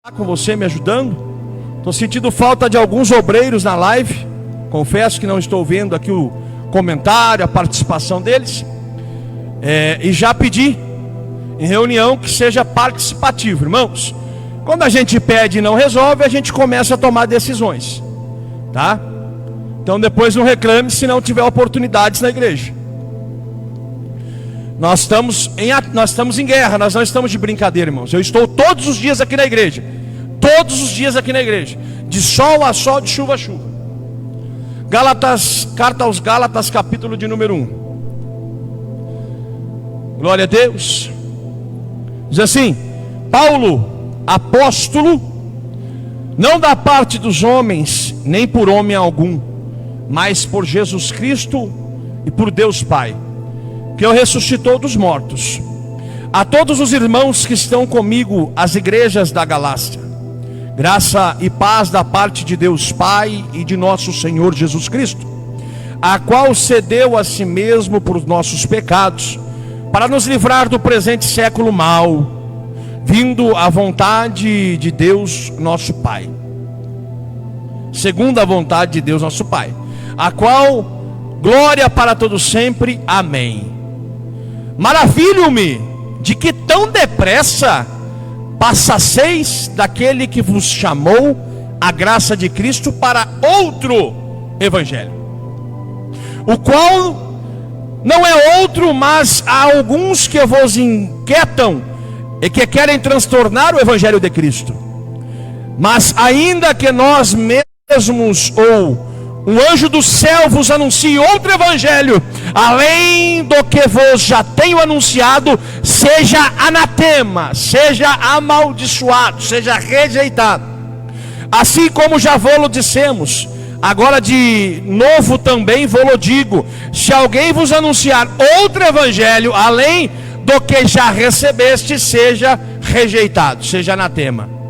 Com você me ajudando. Estou sentindo falta de alguns obreiros na live. Confesso que não estou vendo aqui o comentário, a participação deles. E já pedi em reunião que seja participativo, irmãos. Quando a gente pede e não resolve, a gente começa a tomar decisões, tá? Então depois não reclame se não tiver oportunidades na igreja. Nós estamos em guerra, nós não estamos de brincadeira, irmãos. Eu estou todos os dias aqui na igreja. Todos os dias aqui na igreja. De sol a sol, de chuva a chuva. Carta aos Gálatas, capítulo de número 1. Glória a Deus. Diz assim: Paulo, apóstolo, não da parte dos homens, nem por homem algum, mas por Jesus Cristo e por Deus Pai, que o ressuscitou dos mortos. A todos os irmãos que estão comigo, as igrejas da Galácia, graça e paz da parte de Deus Pai e de nosso Senhor Jesus Cristo, a qual cedeu a si mesmo por nossos pecados, para nos livrar do presente século mau, vindo à vontade de Deus nosso Pai, segundo a vontade de Deus nosso Pai, a qual glória para todos sempre. Amém. Maravilho-me de que tão depressa passasseis daquele que vos chamou a graça de Cristo para outro evangelho, o qual não é outro, mas há alguns que vos inquietam e que querem transtornar o evangelho de Cristo. Mas ainda que nós mesmos ou um anjo do céu vos anuncie outro evangelho, além do que vos já tenho anunciado, seja anatema, seja amaldiçoado, seja rejeitado. Assim como já vô-lo dissemos, agora de novo também vô-lo digo: se alguém vos anunciar outro evangelho, além do que já recebeste, seja rejeitado, seja anatema.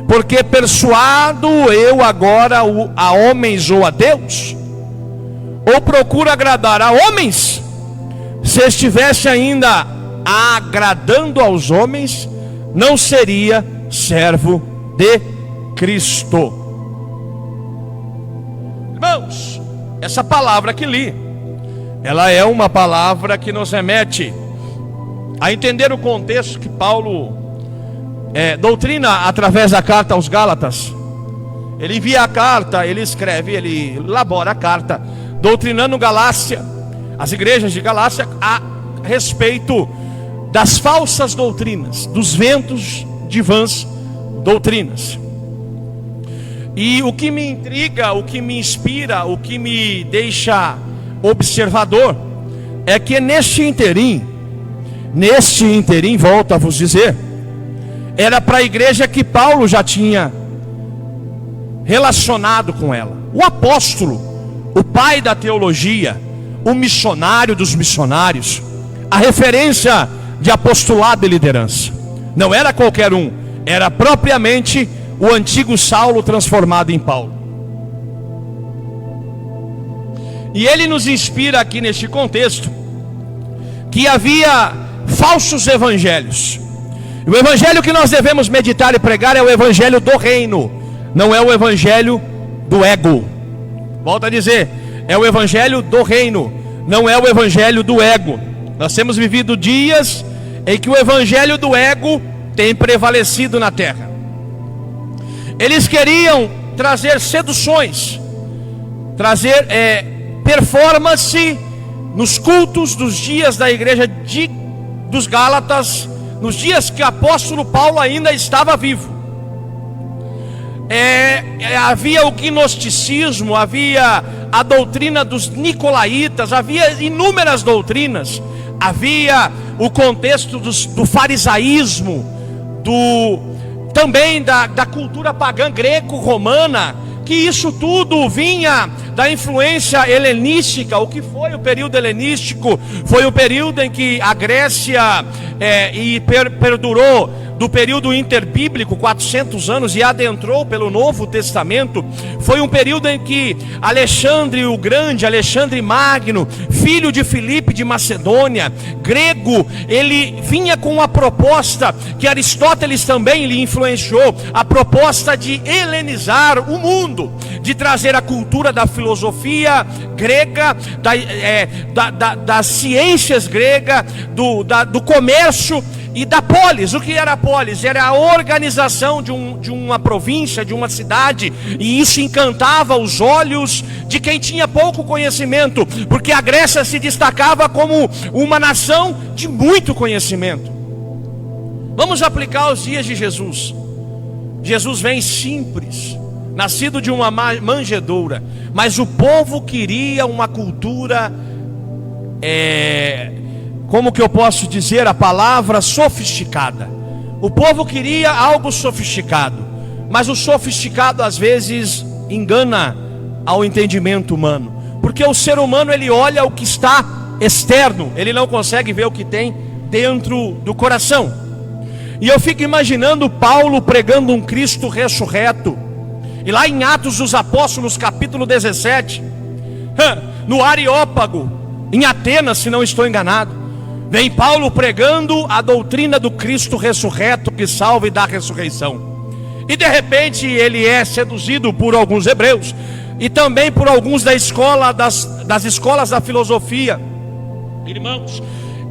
Porque persuado eu agora a homens ou a Deus? Ou procuro agradar a homens? Se estivesse ainda agradando aos homens, não seria servo de Cristo. Irmãos, essa palavra que li, ela é uma palavra que nos remete a entender o contexto que Paulo doutrina através da carta aos Gálatas. Ele envia a carta, ele escreve, ele elabora a carta, doutrinando Galácia, as igrejas de Galácia, a respeito das falsas doutrinas, dos ventos de vãs doutrinas. E o que me intriga, o que me inspira, o que me deixa observador, é que neste interim, volto a vos dizer, era para a igreja que Paulo já tinha relacionado com ela. O apóstolo, o pai da teologia, o missionário dos missionários, a referência de apostolado e liderança. Não era qualquer um, era propriamente o antigo Saulo transformado em Paulo. E ele nos inspira aqui neste contexto que havia falsos evangelhos. O evangelho que nós devemos meditar e pregar é o evangelho do reino, não é o evangelho do ego. Volto a dizer, é o evangelho do reino, não é o evangelho do ego. Nós temos vivido dias em que o evangelho do ego tem prevalecido na terra. Eles queriam trazer seduções, trazer performance nos cultos dos dias da igreja dos Gálatas, nos dias que o apóstolo Paulo ainda estava vivo. Havia o gnosticismo, havia a doutrina dos nicolaítas, havia inúmeras doutrinas, havia o contexto do farisaísmo, também da cultura pagã greco-romana, que isso tudo vinha da influência helenística. O que foi o período helenístico? Foi o período em que a Grécia perdurou do período interbíblico, 400 anos, e adentrou pelo Novo Testamento. Foi um período em que Alexandre o Grande, Alexandre Magno, filho de Filipe de Macedônia, grego, ele vinha com uma proposta que Aristóteles também lhe influenciou, a proposta de helenizar o mundo, de trazer a cultura da filosofia grega, das ciências gregas, do comércio e da polis. O que era a polis? Era a organização de uma província, de uma cidade, e isso encantava os olhos de quem tinha pouco conhecimento, porque a Grécia se destacava como uma nação de muito conhecimento. Vamos aplicar os dias de Jesus. Jesus vem simples, nascido de uma manjedoura, mas o povo queria uma cultura, como que eu posso dizer a palavra, sofisticada. O povo queria algo sofisticado, mas o sofisticado às vezes engana ao entendimento humano, porque o ser humano, ele olha o que está externo, ele não consegue ver o que tem dentro do coração. E eu fico imaginando Paulo pregando um Cristo ressurreto, e lá em Atos dos Apóstolos, capítulo 17, no Areópago, em Atenas, se não estou enganado, vem Paulo pregando a doutrina do Cristo ressurreto, que salva e dá a ressurreição. E de repente ele é seduzido por alguns hebreus, e também por alguns da escola, das escolas da filosofia, irmãos,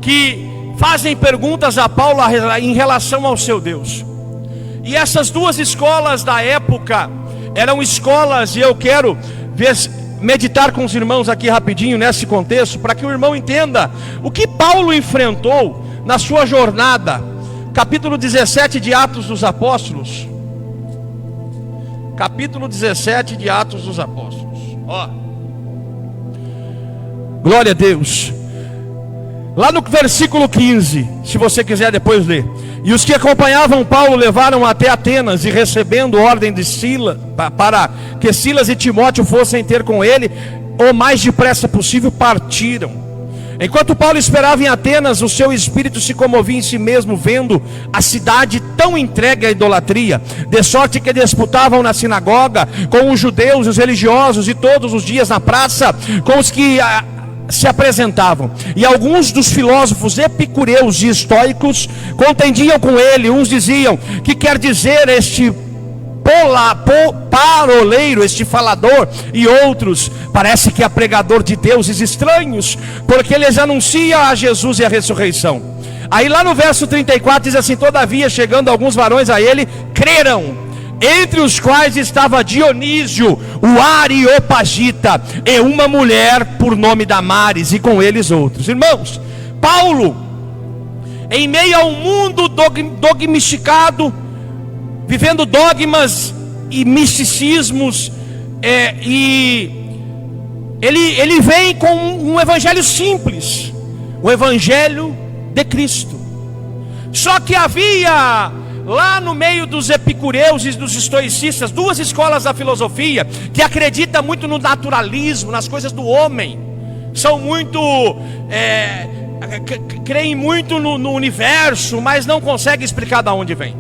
que fazem perguntas a Paulo em relação ao seu Deus. E essas duas escolas da época eram escolas, e eu quero meditar com os irmãos aqui rapidinho nesse contexto, para que o irmão entenda o que Paulo enfrentou na sua jornada. Capítulo 17 de Atos dos Apóstolos. Capítulo 17 de Atos dos Apóstolos. Ó, glória a Deus. Lá no versículo 15, se você quiser depois ler. E os que acompanhavam Paulo levaram até Atenas, e recebendo ordem de Silas, para que Silas e Timóteo fossem ter com ele, o mais depressa possível, partiram. Enquanto Paulo esperava em Atenas, o seu espírito se comovia em si mesmo, vendo a cidade tão entregue à idolatria, de sorte que disputavam na sinagoga com os judeus, os religiosos, e todos os dias na praça com os que se apresentavam. E alguns dos filósofos epicureus e estoicos contendiam com ele. Uns diziam: que quer dizer este paroleiro, este falador? E outros: parece que é pregador de deuses estranhos, porque eles anunciam a Jesus e a ressurreição. Aí lá no verso 34 diz assim: todavia, chegando alguns varões a ele, creram, entre os quais estava Dionísio, o Areopagita, e uma mulher por nome Damares, e com eles outros. Irmãos, Paulo, em meio a um mundo dogmisticado, vivendo dogmas e misticismos, e ele vem com um evangelho simples, o evangelho de Cristo. Só que havia lá no meio dos epicureus e dos estoicistas duas escolas da filosofia que acreditam muito no naturalismo, nas coisas do homem. São muito creem muito no universo, mas não conseguem explicar de onde vem.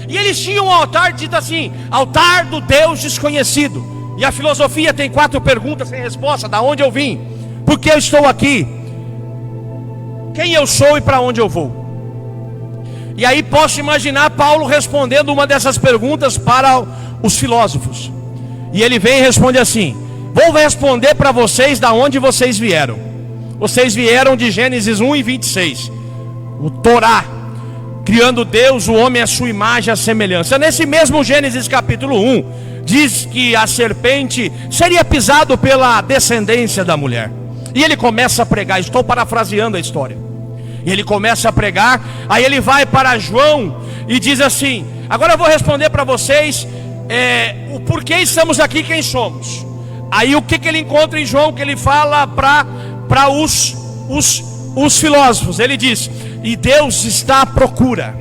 E eles tinham um altar dito assim: altar do Deus desconhecido. E a filosofia tem 4 perguntas sem resposta: da onde eu vim, por que eu estou aqui, quem eu sou e para onde eu vou. E aí posso imaginar Paulo respondendo uma dessas perguntas para os filósofos. E ele vem e responde assim: vou responder para vocês da onde vocês vieram. Vocês vieram de Gênesis 1 e 26, o Torá, criando Deus, o homem à sua imagem e à semelhança. Nesse mesmo Gênesis capítulo 1, diz que a serpente seria pisado pela descendência da mulher. E ele começa a pregar, estou parafraseando a história. E ele começa a pregar, aí ele vai para João e diz assim: agora eu vou responder para vocês o porquê estamos aqui, quem somos. Aí o que ele encontra em João, que ele fala para os filósofos. Ele diz: e Deus está à procura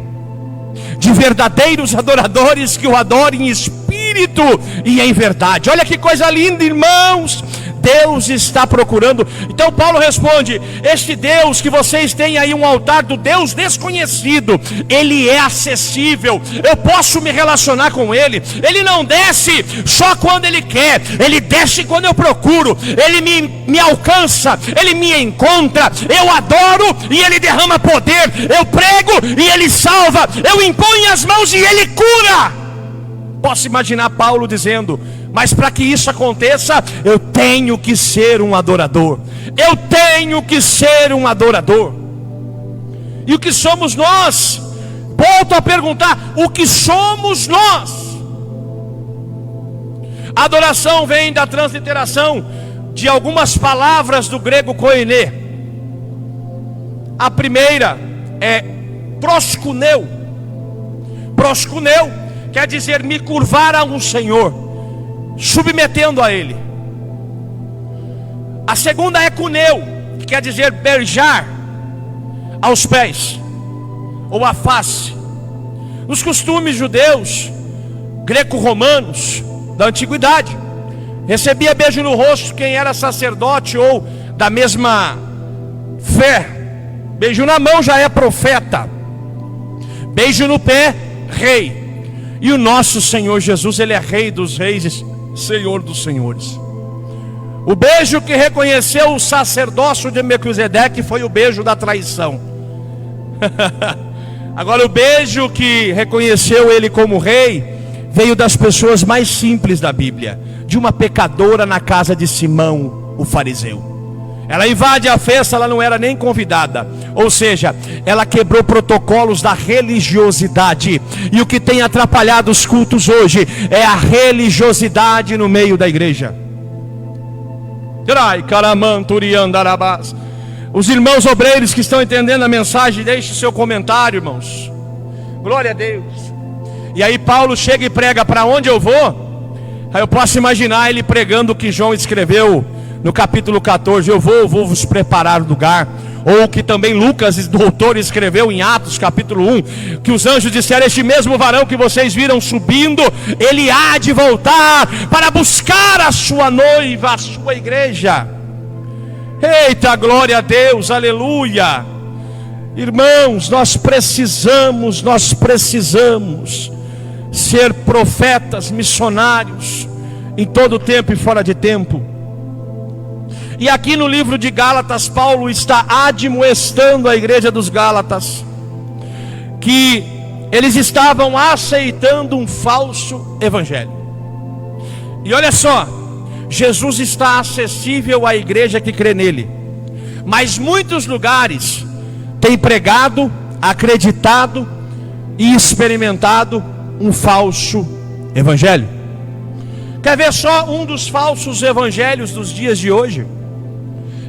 de verdadeiros adoradores que o adorem em espírito espírito e em verdade. Olha que coisa linda, irmãos. Deus está procurando. Então Paulo responde: este Deus que vocês têm aí, um altar do Deus desconhecido, Ele é acessível, eu posso me relacionar com Ele. Ele não desce só quando Ele quer, Ele desce quando eu procuro. Ele me alcança, Ele me encontra. Eu adoro e Ele derrama poder. Eu prego e Ele salva. Eu imponho as mãos e Ele cura. Posso imaginar Paulo dizendo: mas para que isso aconteça, eu tenho que ser um adorador. Eu tenho que ser um adorador. E o que somos nós? Volto a perguntar: o que somos nós? A adoração vem da transliteração de algumas palavras do grego koiné. A primeira é proskuneu. Proskuneu quer dizer me curvar a um Senhor, submetendo a Ele. A segunda é cuneu, que quer dizer beijar aos pés ou à face. Nos costumes judeus, greco-romanos da antiguidade, recebia beijo no rosto quem era sacerdote ou da mesma fé. Beijo na mão já é profeta. Beijo no pé, rei. E o nosso Senhor Jesus, Ele é Rei dos reis, Senhor dos senhores. O beijo que reconheceu o sacerdócio de Melquisedeque foi o beijo da traição. Agora o beijo que reconheceu ele como rei veio das pessoas mais simples da Bíblia, de uma pecadora na casa de Simão, o fariseu. Ela invade a festa, ela não era nem convidada. Ou seja, ela quebrou protocolos da religiosidade. E o que tem atrapalhado os cultos hoje é a religiosidade no meio da igreja. Os irmãos obreiros que estão entendendo a mensagem, deixe o seu comentário, irmãos. Glória a Deus. E aí Paulo chega e prega: para onde eu vou? Aí eu posso imaginar ele pregando o que João escreveu no capítulo 14, eu vou vos preparar lugar. Ou que também Lucas, doutor, escreveu em Atos capítulo 1, que os anjos disseram: este mesmo varão que vocês viram subindo, ele há de voltar para buscar a sua noiva, a sua igreja. Eita, glória a Deus, aleluia. Irmãos, nós precisamos ser profetas, missionários, em todo tempo e fora de tempo. E aqui no livro de Gálatas, Paulo está admoestando a igreja dos Gálatas que eles estavam aceitando um falso evangelho. E olha só, Jesus está acessível à igreja que crê nele, mas muitos lugares têm pregado, acreditado e experimentado um falso evangelho. Quer ver só um dos falsos evangelhos dos dias de hoje?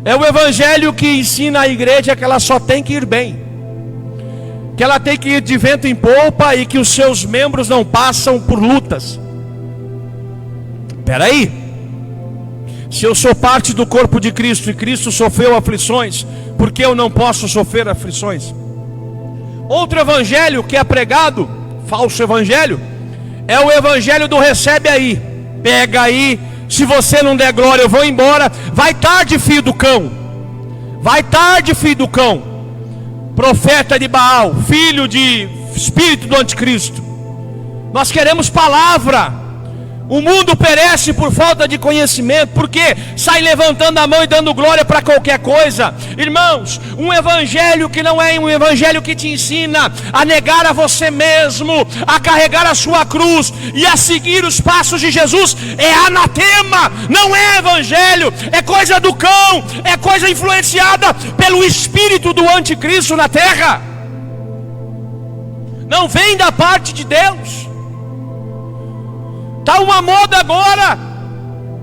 É o evangelho que ensina a igreja que ela só tem que ir bem, que ela tem que ir de vento em popa e que os seus membros não passam por lutas. Espera aí, se eu sou parte do corpo de Cristo e Cristo sofreu aflições, por que eu não posso sofrer aflições? Outro evangelho que é pregado, falso evangelho, é o evangelho do recebe aí, pega aí. Se você não der glória, eu vou embora. Vai tarde, filho do cão. Vai tarde, filho do cão. Profeta de Baal, filho de espírito do anticristo. Nós queremos palavra. O mundo perece por falta de conhecimento, porque sai levantando a mão e dando glória para qualquer coisa. Irmãos, um evangelho que não é um evangelho que te ensina a negar a você mesmo, a carregar a sua cruz e a seguir os passos de Jesus, é anatema, não é evangelho, é coisa do cão, é coisa influenciada pelo espírito do anticristo na terra. Não vem da parte de Deus. Está uma moda agora,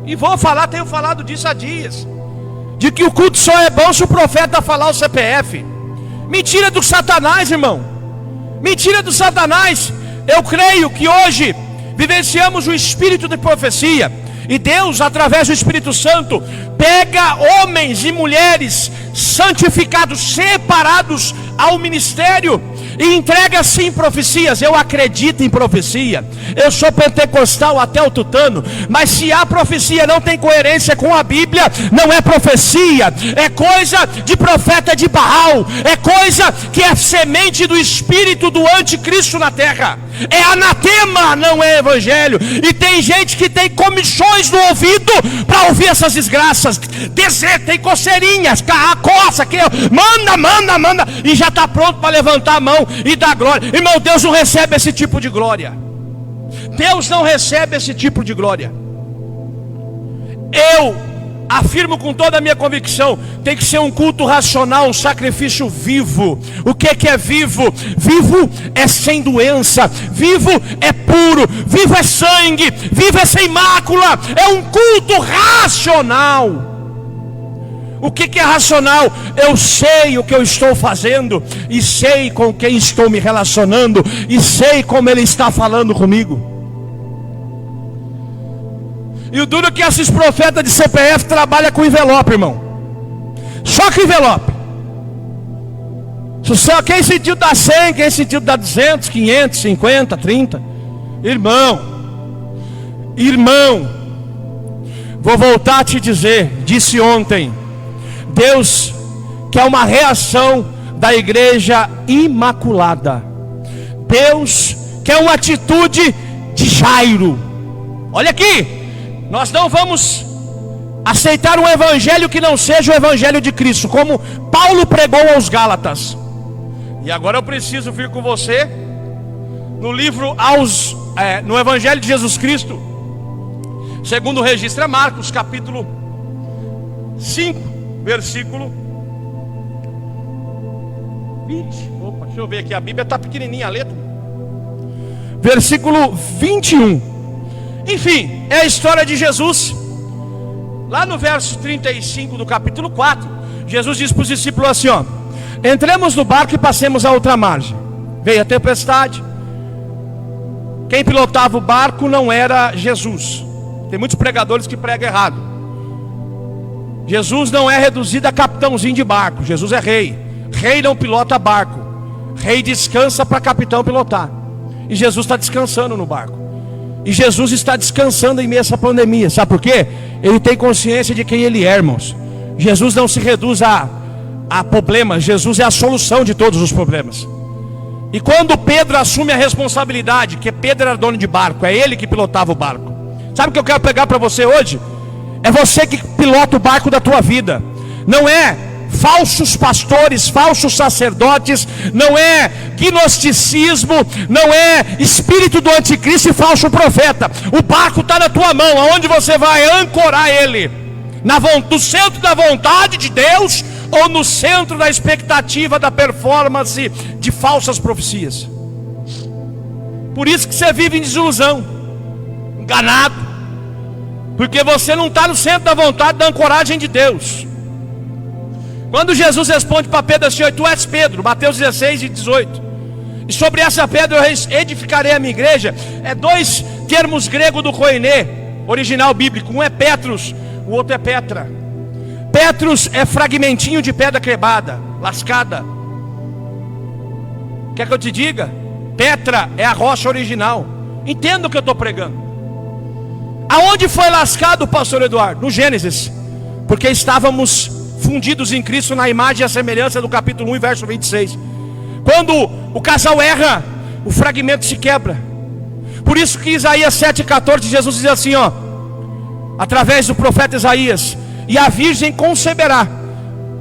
e tenho falado disso há dias, de que o culto só é bom se o profeta falar o CPF. Mentira do Satanás, irmão. Mentira do Satanás. Eu creio que hoje vivenciamos o espírito de profecia, e Deus, através do Espírito Santo, pega homens e mulheres santificados, separados ao ministério, e entrega sim profecias. Eu acredito em profecia, eu sou pentecostal até o tutano, mas se a profecia não tem coerência com a Bíblia, não é profecia, é coisa de profeta de Baal, é coisa que é semente do espírito do anticristo na terra, é anatema, não é evangelho. E tem gente que tem comichões no ouvido para ouvir essas desgraças, tem coceirinhas, coça, que manda, e já está pronto para levantar a mão e dar glória. Irmão, Deus não recebe esse tipo de glória. Deus não recebe esse tipo de glória. Eu afirmo com toda a minha convicção, tem que ser um culto racional, um sacrifício vivo. O que é vivo? Vivo é sem doença, vivo é puro, vivo é sangue, vivo é sem mácula, é um culto racional. O que é racional? Eu sei o que eu estou fazendo, e sei com quem estou me relacionando, e sei como Ele está falando comigo. E o duro é que esses profetas de CPF trabalham com envelope, irmão. Só com envelope. Só quem sentiu dá 100, quem sentiu dá 200, 500, 50, 30. Irmão, vou voltar a te dizer, disse ontem, Deus quer uma reação da igreja imaculada. Deus quer uma atitude de Jairo. Olha aqui. Nós não vamos aceitar um evangelho que não seja o evangelho de Cristo, como Paulo pregou aos Gálatas. E agora eu preciso vir com você no livro no evangelho de Jesus Cristo, segundo o registro é Marcos, capítulo 5, versículo 20. Opa, deixa eu ver aqui, a Bíblia está pequenininha a letra. Versículo 21. Enfim, é a história de Jesus. Lá no verso 35 do capítulo 4, Jesus diz para os discípulos assim, ó: entremos no barco e passemos a outra margem. Veio a tempestade. Quem pilotava o barco não era Jesus. Tem muitos pregadores que pregam errado. Jesus não é reduzido a capitãozinho de barco. Jesus é rei. Rei não pilota barco. Rei descansa para capitão pilotar. E Jesus está descansando no barco. E Jesus está descansando em meio a essa pandemia. Sabe por quê? Ele tem consciência de quem Ele é, irmãos. Jesus não se reduz a problemas. Jesus é a solução de todos os problemas. E quando Pedro assume a responsabilidade, que Pedro era dono de barco, é ele que pilotava o barco. Sabe o que eu quero pegar para você hoje? É você que pilota o barco da tua vida. Não é falsos pastores, falsos sacerdotes, não é gnosticismo, não é espírito do anticristo e falso profeta. O barco está na tua mão. Aonde você vai ancorar ele? No centro da vontade de Deus, ou no centro da expectativa da performance de falsas profecias? Por isso que você vive em desilusão, enganado, porque você não está no centro da vontade da ancoragem de Deus. Quando Jesus responde para Pedro assim: tu és Pedro, Mateus 16 e 18, e sobre essa pedra eu edificarei a minha igreja. É dois termos gregos do koiné, original bíblico. Um é Petros, o outro é Petra. Petros é fragmentinho de pedra quebrada, lascada. Quer que eu te diga? Petra é a rocha original. Entenda o que eu estou pregando. Aonde foi lascado, pastor Eduardo? No Gênesis. Porque estávamos fundidos em Cristo na imagem e a semelhança do capítulo 1 e verso 26. Quando o casal erra, o fragmento se quebra. Por isso que Isaías 7,14, Jesus diz assim, ó, através do profeta Isaías: e a virgem conceberá,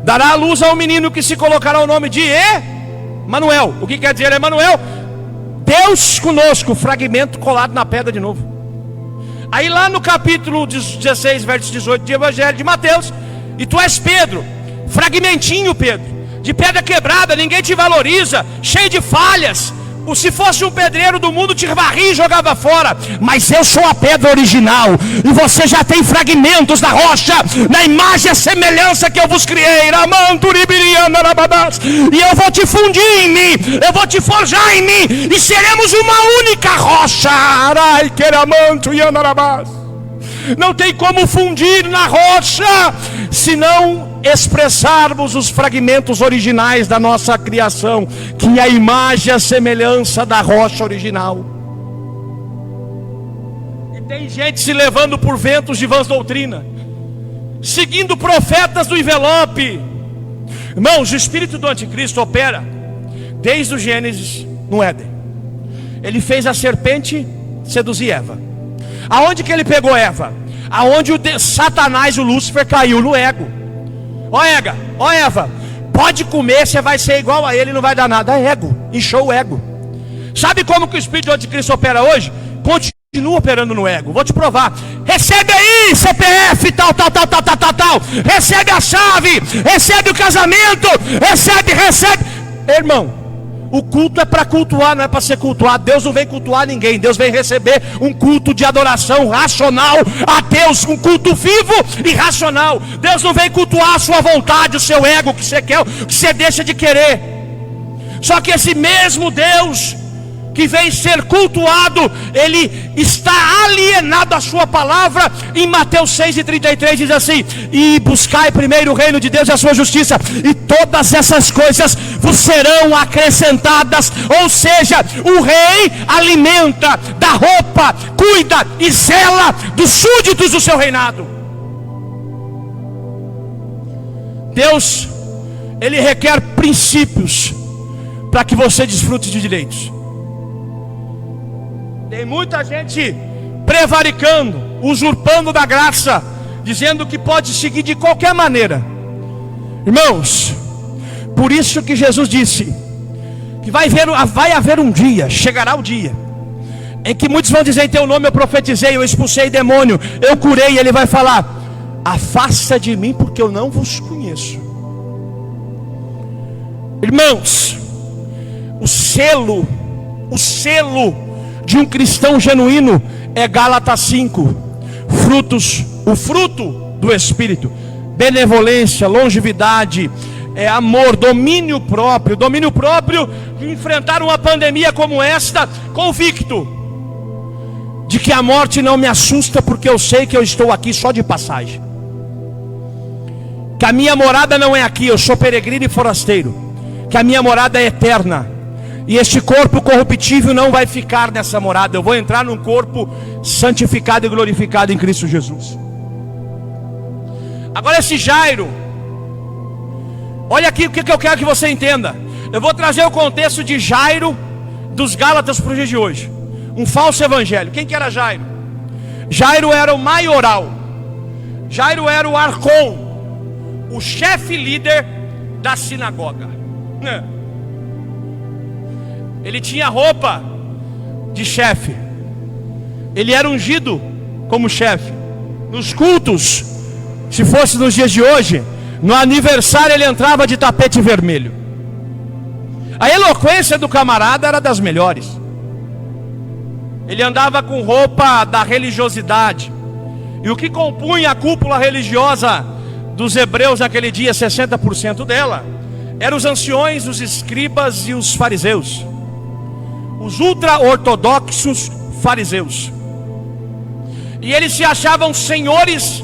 dará à luz ao menino, que se colocará o nome de Emanuel. O que quer dizer Emanuel? Deus conosco. Fragmento colado na pedra de novo. Aí lá no capítulo 16, verso 18 do Evangelho de Mateus: e tu és Pedro, fragmentinho, Pedro, de pedra quebrada, ninguém te valoriza, cheio de falhas. Se fosse um pedreiro do mundo, te varria e jogava fora. Mas eu sou a pedra original, e você já tem fragmentos da rocha, na imagem e a semelhança que eu vos criei. E eu vou te fundir em mim, eu vou te forjar em mim, e seremos uma única rocha. não tem como fundir na rocha, se não expressarmos os fragmentos originais da nossa criação, que é a imagem e a semelhança da rocha original. E tem gente se levando por ventos de vãs doutrina, seguindo profetas do envelope. Irmãos, o espírito do anticristo opera desde o Gênesis no Éden. Ele fez a serpente seduzir Eva. Aonde que ele pegou Eva? Aonde Satanás, o Lúcifer, caiu no ego. Ó Eva, pode comer, você vai ser igual a ele, não vai dar nada. É ego, inchou o ego. Sabe como que o espírito do anticristo opera hoje? Continua operando no ego. Vou te provar. Recebe aí CPF, tal. Recebe a chave, recebe o casamento, recebe. Irmão, o culto é para cultuar, não é para ser cultuado. Deus não vem cultuar ninguém. Deus vem receber um culto de adoração racional a Deus, um culto vivo e racional. Deus não vem cultuar a sua vontade, o seu ego, o que você quer, o que você deixa de querer. Só que esse mesmo Deus que vem ser cultuado, ele está alienado à sua palavra. Em Mateus 6:33 diz assim: e buscai primeiro o reino de Deus e a sua justiça, e todas essas coisas vos serão acrescentadas. Ou seja, o rei alimenta, dá roupa, cuida e zela dos súditos do seu reinado. Deus, ele requer princípios para que você desfrute de direitos. Tem muita gente prevaricando, usurpando da graça, dizendo que pode seguir de qualquer maneira. Irmãos, por isso que Jesus disse que vai haver um dia, chegará o dia, em que muitos vão dizer: em teu nome eu profetizei, eu expulsei demônio, eu curei. E ele vai falar: afasta de mim, porque eu não vos conheço. Irmãos, o selo de um cristão genuíno é Gálatas 5, o fruto do Espírito: benevolência, longevidade, amor, domínio próprio de enfrentar uma pandemia como esta, convicto de que a morte não me assusta, porque eu sei que eu estou aqui só de passagem, que a minha morada não é aqui, eu sou peregrino e forasteiro, que a minha morada é eterna. E este corpo corruptível não vai ficar nessa morada. Eu vou entrar num corpo santificado e glorificado em Cristo Jesus. Agora esse Jairo, olha aqui o que eu quero que você entenda. Eu vou trazer o contexto de Jairo dos Gálatas para o dia de hoje. Um falso evangelho. Quem que era Jairo? Jairo era o maioral. Jairo era o arcon, o chefe líder da sinagoga. Ele tinha roupa de chefe. Ele era ungido como chefe. Nos cultos, se fosse nos dias de hoje, no aniversário ele entrava de tapete vermelho. A eloquência do camarada era das melhores. Ele andava com roupa da religiosidade. E o que compunha a cúpula religiosa dos hebreus naquele dia, 60% dela, eram os anciões, os escribas e os fariseus. Os ultra-ortodoxos fariseus. E eles se achavam senhores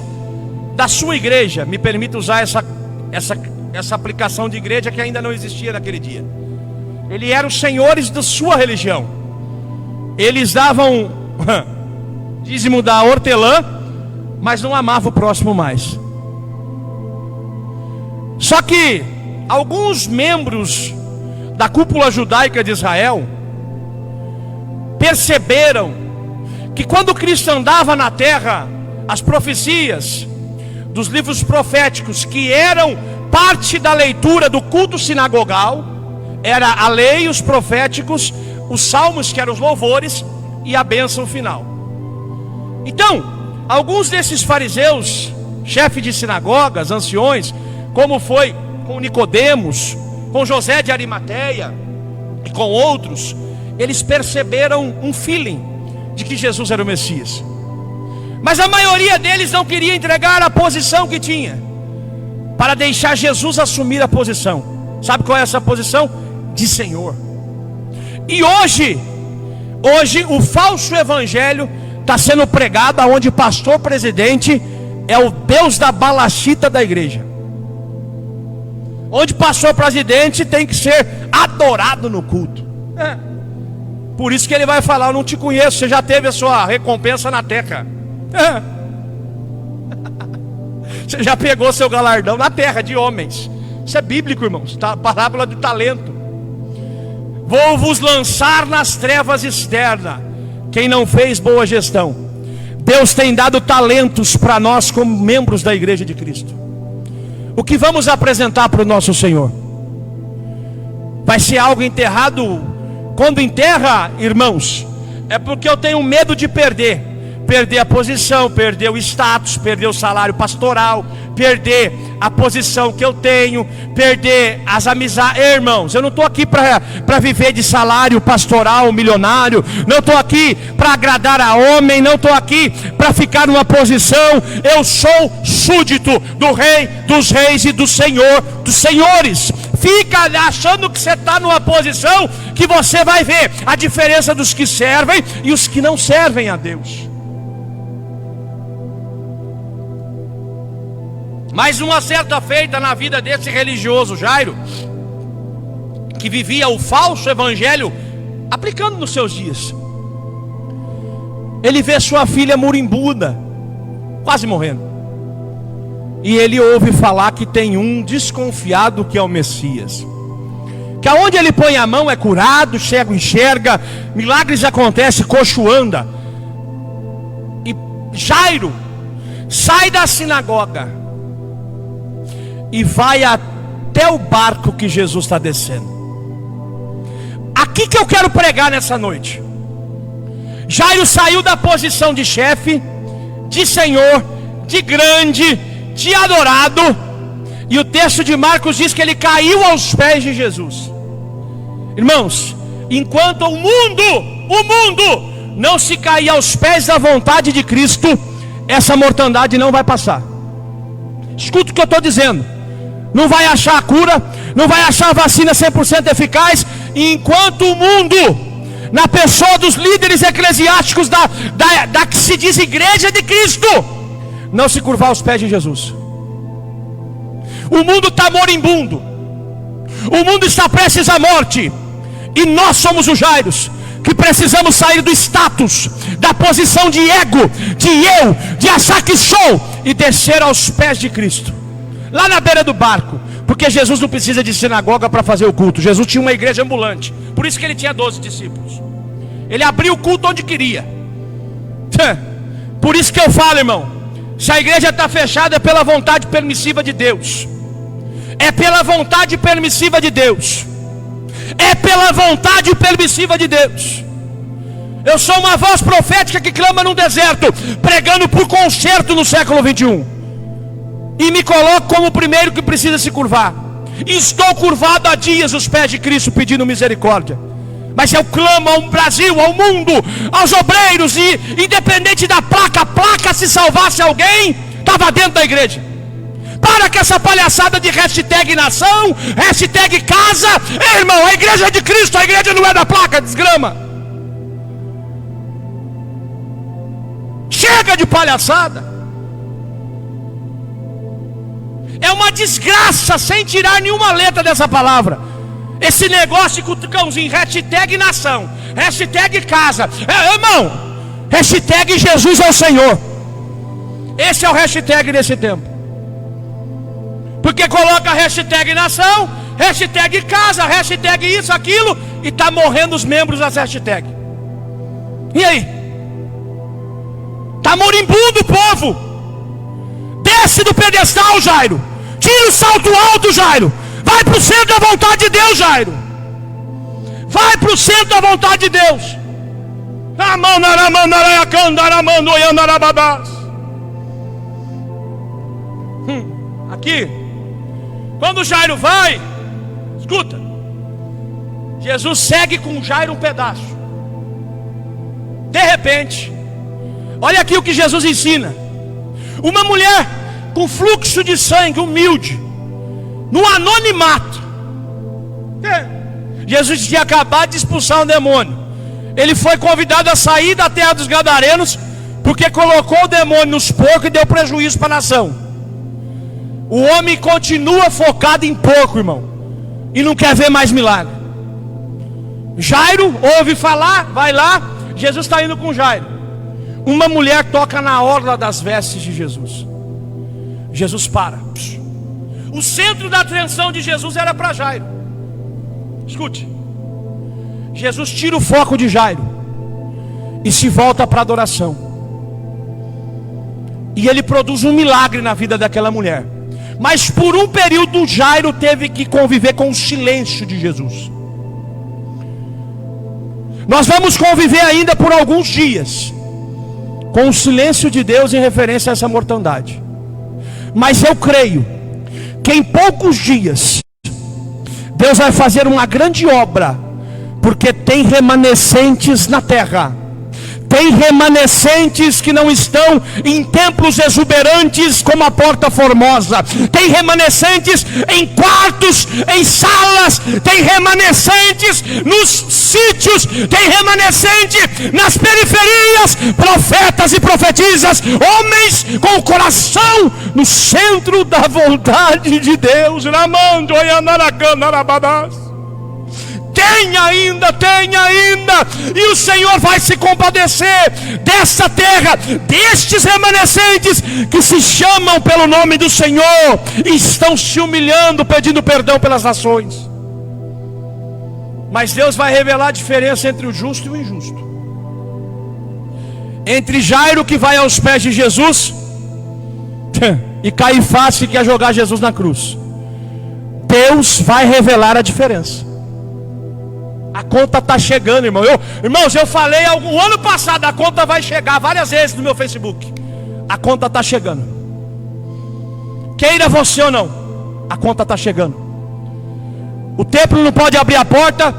da sua igreja. Me permita usar essa aplicação de igreja que ainda não existia naquele dia. Eles eram senhores da sua religião. Eles davam dízimo da hortelã, mas não amavam o próximo mais. Só que alguns membros da cúpula judaica de Israel perceberam que quando Cristo andava na terra, as profecias dos livros proféticos, que eram parte da leitura do culto sinagogal, era a lei, os proféticos, os salmos, que eram os louvores, e a bênção final. Então, alguns desses fariseus, chefe de sinagogas, anciões, como foi com Nicodemos, com José de Arimateia e com outros, eles perceberam um feeling de que Jesus era o Messias. Mas a maioria deles não queria entregar a posição que tinha, para deixar Jesus assumir a posição. Sabe qual é essa posição? De Senhor. E hoje o falso evangelho está sendo pregado aonde pastor presidente é o Deus da balachita da igreja. Onde pastor presidente tem que ser adorado no culto. Por isso que ele vai falar: eu não te conheço, você já teve a sua recompensa na terra. Você já pegou seu galardão na terra de homens. Isso é bíblico, irmãos, parábola do talento. Vou vos lançar nas trevas externas. Quem não fez boa gestão. Deus tem dado talentos para nós como membros da igreja de Cristo. O que vamos apresentar para o nosso Senhor? Vai ser algo enterrado? Quando enterra, irmãos, é porque eu tenho medo de perder a posição, perder o status, perder o salário pastoral, perder a posição que eu tenho, perder as amizades. Irmãos, eu não estou aqui para viver de salário pastoral milionário, não estou aqui para agradar a homem, não estou aqui para ficar numa posição. Eu sou súdito do Rei dos Reis e do Senhor dos Senhores. Fica achando que você está numa posição que você vai ver a diferença dos que servem e os que não servem a Deus. Mas uma certa feita na vida desse religioso Jairo, que vivia o falso evangelho aplicando nos seus dias, ele vê sua filha moribunda, quase morrendo, e ele ouve falar que tem um desconfiado que é o Messias, que aonde ele põe a mão é curado, cego enxerga, milagres acontecem, coxo anda. E Jairo sai da sinagoga e vai até o barco que Jesus está descendo. Aqui que eu quero pregar nessa noite. Jairo saiu da posição de chefe, de senhor, de grande, de adorado, e o texto de Marcos diz que ele caiu aos pés de Jesus. Irmãos, enquanto o mundo não se cair aos pés da vontade de Cristo, essa mortandade não vai passar. Escuta o que eu estou dizendo. Não vai achar a cura, não vai achar a vacina 100% eficaz, enquanto o mundo, na pessoa dos líderes eclesiásticos da que se diz igreja de Cristo, não se curvar aos pés de Jesus. O mundo está moribundo, o mundo está prestes à morte, e nós somos os Jairos, que precisamos sair do status, da posição de ego, de eu, de achar que sou, e descer aos pés de Cristo, lá na beira do barco. Porque Jesus não precisa de sinagoga para fazer o culto. Jesus tinha uma igreja ambulante. Por isso que ele tinha 12 discípulos. Ele abriu o culto onde queria. Por isso que eu falo, irmão, se a igreja está fechada é pela vontade permissiva de Deus. É pela vontade permissiva de Deus. É pela vontade permissiva de Deus. Eu sou uma voz profética que clama num deserto, pregando por concerto no século 21. E me coloco como o primeiro que precisa se curvar. E estou curvado há dias aos pés de Cristo, pedindo misericórdia. Mas eu clamo ao Brasil, ao mundo, aos obreiros, e independente da placa, a placa, se salvasse alguém, estava dentro da igreja. Para com essa palhaçada de hashtag nação, hashtag casa. Ei, irmão, a igreja é de Cristo, a igreja não é da placa, desgrama. Chega de palhaçada. É uma desgraça, sem tirar nenhuma letra dessa palavra, esse negócio com o cãozinho, hashtag nação, hashtag casa. Irmão, hashtag Jesus é o Senhor. Esse é o hashtag desse tempo. Porque coloca hashtag nação, hashtag casa, hashtag isso, aquilo, e está morrendo os membros das hashtags. E aí? Está moribundo o povo. Desce do pedestal, Jairo. Tira o salto alto, Jairo. Vai para o centro da vontade de Deus, Jairo. Vai para o centro da vontade de Deus. Aqui, quando Jairo vai, escuta, Jesus segue com Jairo um pedaço. De repente, olha aqui o que Jesus ensina. Uma mulher com fluxo de sangue, humilde, no anonimato. Jesus tinha acabado de expulsar um demônio. Ele foi convidado a sair da terra dos Gadarenos porque colocou o demônio nos porcos e deu prejuízo para a nação. O homem continua focado em porco, irmão, e não quer ver mais milagre. Jairo ouve falar, vai lá, Jesus está indo com Jairo. Uma mulher toca na orla das vestes de Jesus. Jesus para. O centro da atenção de Jesus era para Jairo. Escute, Jesus tira o foco de Jairo e se volta para a adoração. E ele produz um milagre na vida daquela mulher. Mas por um período Jairo teve que conviver com o silêncio de Jesus. Nós vamos conviver ainda por alguns dias com o silêncio de Deus em referência a essa mortandade. Mas eu creio que em poucos dias Deus vai fazer uma grande obra, porque tem remanescentes na terra. Tem remanescentes que não estão em templos exuberantes como a Porta Formosa. Tem remanescentes em quartos, em salas. Tem remanescentes nos sítios. Tem remanescente nas periferias. Profetas e profetisas, homens com o coração no centro da vontade de Deus. Tem ainda, e o Senhor vai se compadecer dessa terra, destes remanescentes que se chamam pelo nome do Senhor e estão se humilhando, pedindo perdão pelas nações. Mas Deus vai revelar a diferença entre o justo e o injusto, entre Jairo, que vai aos pés de Jesus, e Caifás, que quer jogar Jesus na cruz. Deus vai revelar a diferença. A conta está chegando, irmão. Irmãos, eu falei o ano passado, a conta vai chegar várias vezes no meu Facebook. A conta está chegando. Queira você ou não, a conta está chegando. O templo não pode abrir a porta.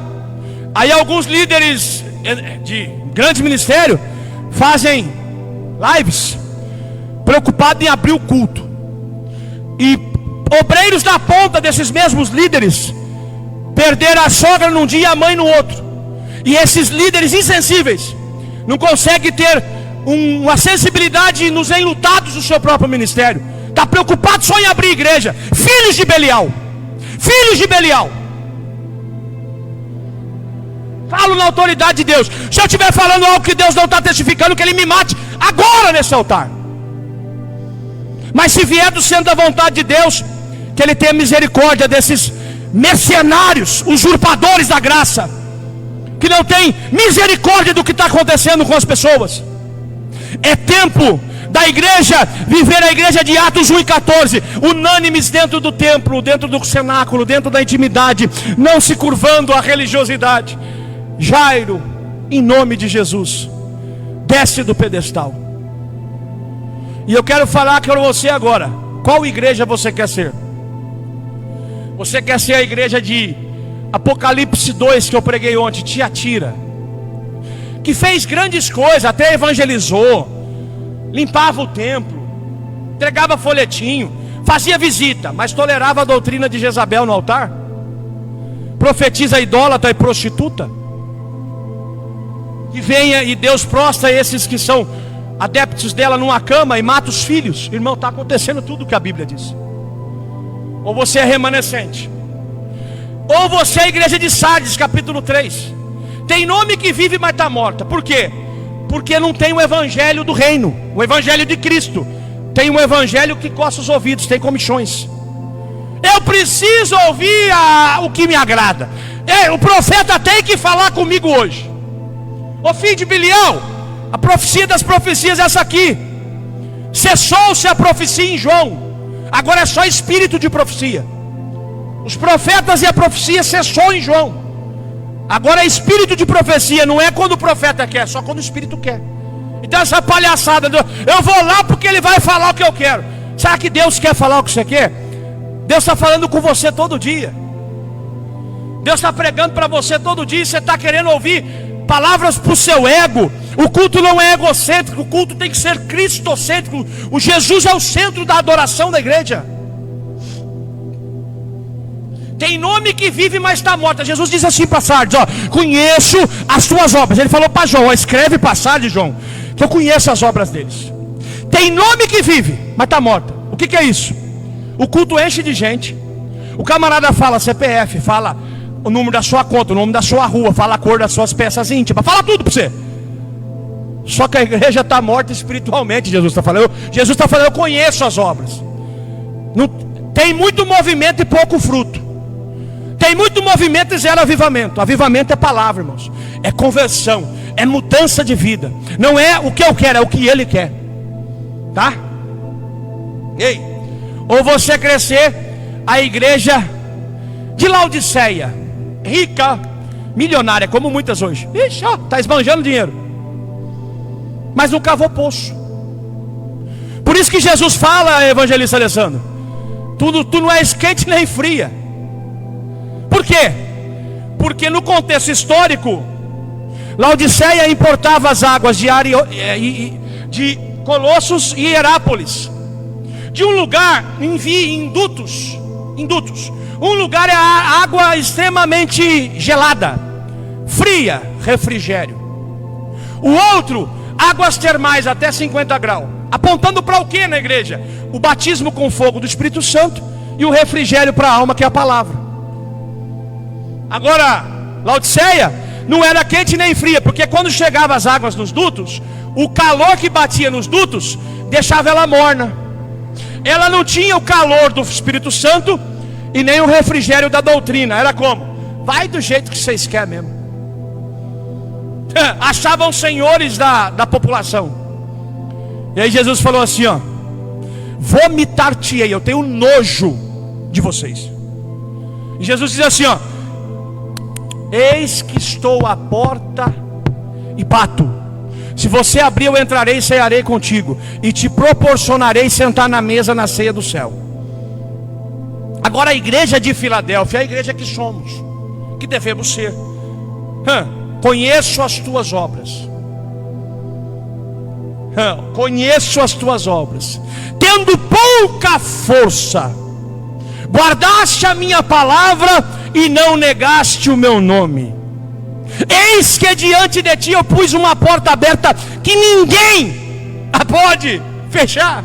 Aí alguns líderes de grande ministério fazem lives preocupados em abrir o culto. E obreiros da ponta desses mesmos líderes perderam a sogra num dia e a mãe no outro. E esses líderes insensíveis não conseguem ter uma sensibilidade nos enlutados do seu próprio ministério. Está preocupado só em abrir igreja. Filhos de Belial. Filhos de Belial. Falo na autoridade de Deus. Se eu estiver falando algo que Deus não está testificando, que Ele me mate agora nesse altar. Mas se vier do centro da vontade de Deus, que Ele tenha misericórdia desses mercenários, usurpadores da graça, que não tem misericórdia do que está acontecendo com as pessoas. É tempo da igreja viver a igreja de Atos 1:14, unânimes dentro do templo, dentro do cenáculo, dentro da intimidade, não se curvando à religiosidade. Jairo, em nome de Jesus, desce do pedestal. E eu quero falar com você agora. Qual igreja você quer ser? Você quer ser a igreja de Apocalipse 2 que eu preguei ontem, Tiatira, que fez grandes coisas, até evangelizou, limpava o templo, entregava folhetinho, fazia visita, mas tolerava a doutrina de Jezabel no altar? Profetiza idólatra e prostituta, que venha e Deus prostra esses que são adeptos dela numa cama e mata os filhos. Irmão, está acontecendo tudo o que a Bíblia diz. Ou você é remanescente, ou você é a igreja de Sardes, capítulo 3. Tem nome que vive, mas está morta. Por quê? Porque não tem o evangelho do reino, o evangelho de Cristo. Tem um evangelho que coça os ouvidos, tem comichões. Eu preciso ouvir o que me agrada. O profeta tem que falar comigo hoje. Ô filho de Bilião, a profecia das profecias é essa aqui. Cessou-se a profecia em João. Agora é só espírito de profecia. Os profetas e a profecia cessou em João. Agora é espírito de profecia. Não é quando o profeta quer, só quando o espírito quer. Então essa palhaçada, eu vou lá porque ele vai falar o que eu quero. Será que Deus quer falar o que você quer? Deus está falando com você todo dia. Deus está pregando para você todo dia. E você está querendo ouvir palavras para o seu ego. O culto não é egocêntrico, o culto tem que ser cristocêntrico. O Jesus é o centro da adoração da igreja. Tem nome que vive, mas está morta. Jesus diz assim para Sardes, conheço as tuas obras. Ele falou para João, escreve para Sardes, João, que eu conheço as obras deles. Tem nome que vive, mas está morta. O que é isso? O culto enche de gente. O camarada fala CPF, fala o número da sua conta, o nome da sua rua, fala a cor das suas peças íntimas, fala tudo para você. Só que a igreja está morta espiritualmente. Jesus está falando, eu conheço as obras. Não, tem muito movimento e pouco fruto. Tem muito movimento e zero avivamento. Avivamento é palavra, irmãos. É conversão, é mudança de vida. Não é o que eu quero, é o que Ele quer. Tá? Ei, ou você crescer a igreja de Laodiceia, rica, milionária, como muitas hoje. Ixi, ó, tá esbanjando dinheiro, mas não cavou poço. Por isso que Jesus fala, evangelista Alessandro, tu não és quente nem fria. Por quê? Porque no contexto histórico, Laodiceia importava as águas de Colossos e Herápolis, de um lugar indutos. Um lugar é a água extremamente gelada, fria, refrigério. O outro, águas termais até 50 graus. Apontando para o que na igreja? O batismo com fogo do Espírito Santo e o refrigério para a alma, que é a palavra. Agora, Laodiceia não era quente nem fria, porque quando chegavam as águas nos dutos, o calor que batia nos dutos deixava ela morna. Ela não tinha o calor do Espírito Santo e nem o refrigério da doutrina. Era como? Vai do jeito que vocês querem mesmo. Achavam senhores da população. E aí Jesus falou assim, ó: vomitar-te-ei, eu tenho nojo de vocês. E Jesus diz assim, ó: eis que estou à porta e bato. Se você abrir, eu entrarei e cearei contigo, e te proporcionarei sentar na mesa na ceia do céu. Agora a igreja de Filadélfia é a igreja que somos, que devemos ser. Conheço as tuas obras. Conheço as tuas obras. Tendo pouca força, guardaste a minha palavra e não negaste o meu nome. Eis que diante de ti eu pus uma porta aberta que ninguém a pode fechar.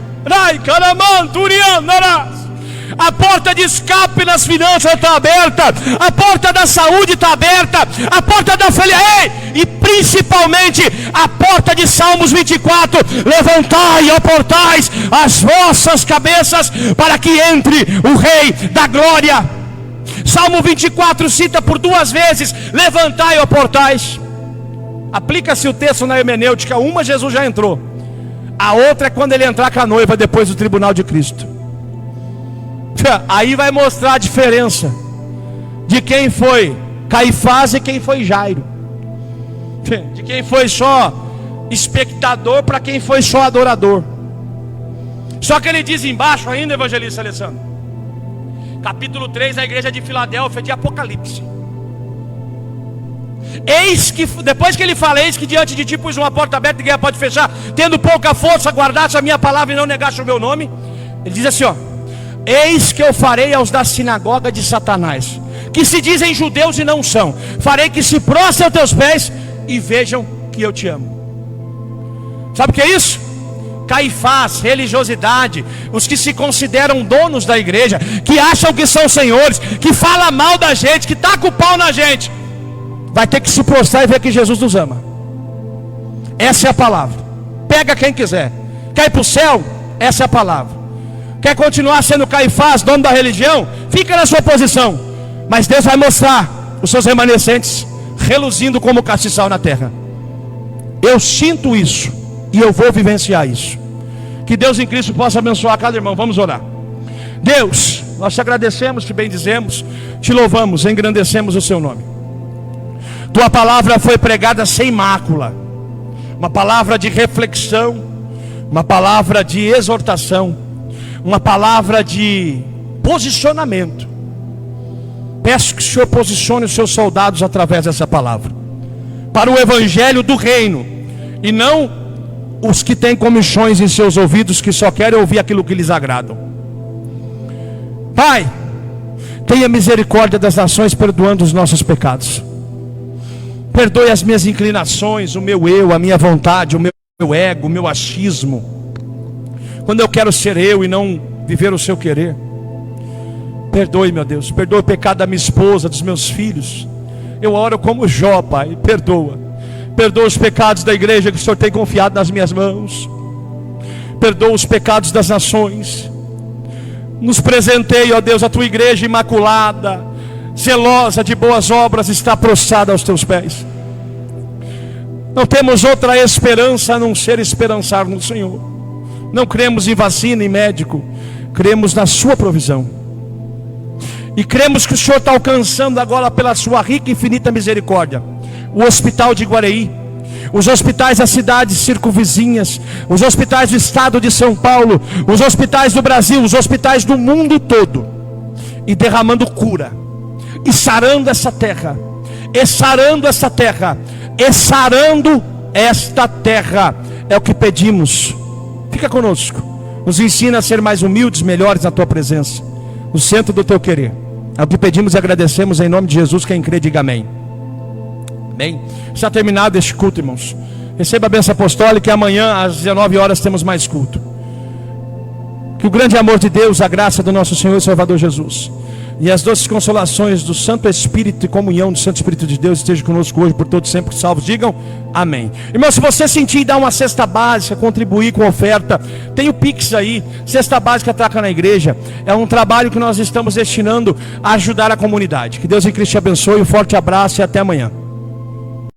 A porta de escape nas finanças está aberta, a porta da saúde está aberta, a porta da felicidade, e principalmente a porta de Salmos 24: levantai, ó portais, as vossas cabeças, para que entre o Rei da Glória. Salmo 24 cita por 2 vezes: levantai, ó portais. Aplica-se o texto na hermenêutica. Uma, Jesus já entrou, a outra é quando ele entrar com a noiva depois do tribunal de Cristo. Aí vai mostrar a diferença de quem foi Caifás e quem foi Jairo, de quem foi só espectador para quem foi só adorador. Só que ele diz embaixo ainda, evangelista Alessandro, capítulo 3 da igreja de Filadélfia, de Apocalipse: eis que, depois que ele fala, eis que diante de ti pus uma porta aberta que ninguém pode fechar, tendo pouca força, guardaste a minha palavra e não negaste o meu nome. Ele diz assim, ó: eis que eu farei aos da sinagoga de Satanás, que se dizem judeus e não são, farei que se prostrem aos teus pés e vejam que eu te amo. Sabe o que é isso? Caifás, religiosidade, os que se consideram donos da igreja, que acham que são senhores, que falam mal da gente, que tacam o pau na gente, vai ter que se prostrar e ver que Jesus nos ama. Essa é a palavra. Pega quem quiser. Quer ir para o céu? Essa é a palavra. Quer continuar sendo Caifás, dono da religião? Fica na sua posição, mas Deus vai mostrar os seus remanescentes reluzindo como castiçal na terra. Eu sinto isso e eu vou vivenciar isso. Que Deus em Cristo possa abençoar cada irmão. Vamos orar. Deus, nós te agradecemos, te bendizemos, te louvamos, engrandecemos o seu nome. Tua palavra foi pregada sem mácula, uma palavra de reflexão, uma palavra de exortação, uma palavra de posicionamento. Peço que o Senhor posicione os seus soldados através dessa palavra, para o evangelho do reino, e não os que têm comichões em seus ouvidos, que só querem ouvir aquilo que lhes agradam. Pai, tenha misericórdia das nações, perdoando os nossos pecados. Perdoe as minhas inclinações, o meu eu, a minha vontade, o meu meu ego, o meu achismo, quando eu quero ser eu e não viver o seu querer. Perdoe, meu Deus, perdoe o pecado da minha esposa, dos meus filhos. Eu oro como Jó, Pai, perdoa. Perdoa os pecados da igreja que o Senhor tem confiado nas minhas mãos. Perdoa os pecados das nações. Nos presenteie, ó Deus, a tua igreja imaculada, zelosa de boas obras, está prostrada aos teus pés. Não temos outra esperança a não ser esperançar no Senhor. Não cremos em vacina e médico, cremos na sua provisão. E cremos que o Senhor está alcançando agora, pela sua rica e infinita misericórdia, o hospital de Guareí, os hospitais das cidades circunvizinhas, os hospitais do estado de São Paulo, os hospitais do Brasil, os hospitais do mundo todo, e derramando cura, e sarando essa terra, e sarando essa terra, e sarando esta terra. É o que pedimos. Fica conosco, nos ensina a ser mais humildes, melhores na tua presença, no centro do teu querer. É o que pedimos e agradecemos em nome de Jesus. Quem crê, diga amém. Bem, está terminado este culto, irmãos. Receba a bênção apostólica e amanhã às 19 horas temos mais culto. Que o grande amor de Deus, a graça do nosso Senhor e Salvador Jesus, e as doces consolações do Santo Espírito e comunhão do Santo Espírito de Deus esteja conosco hoje, por todos sempre salvos. Digam amém. Irmão, se você sentir dar uma cesta básica, contribuir com oferta, tem o Pix aí. Cesta básica Traca na Igreja. É um trabalho que nós estamos destinando a ajudar a comunidade. Que Deus em Cristo te abençoe. Um forte abraço e até amanhã.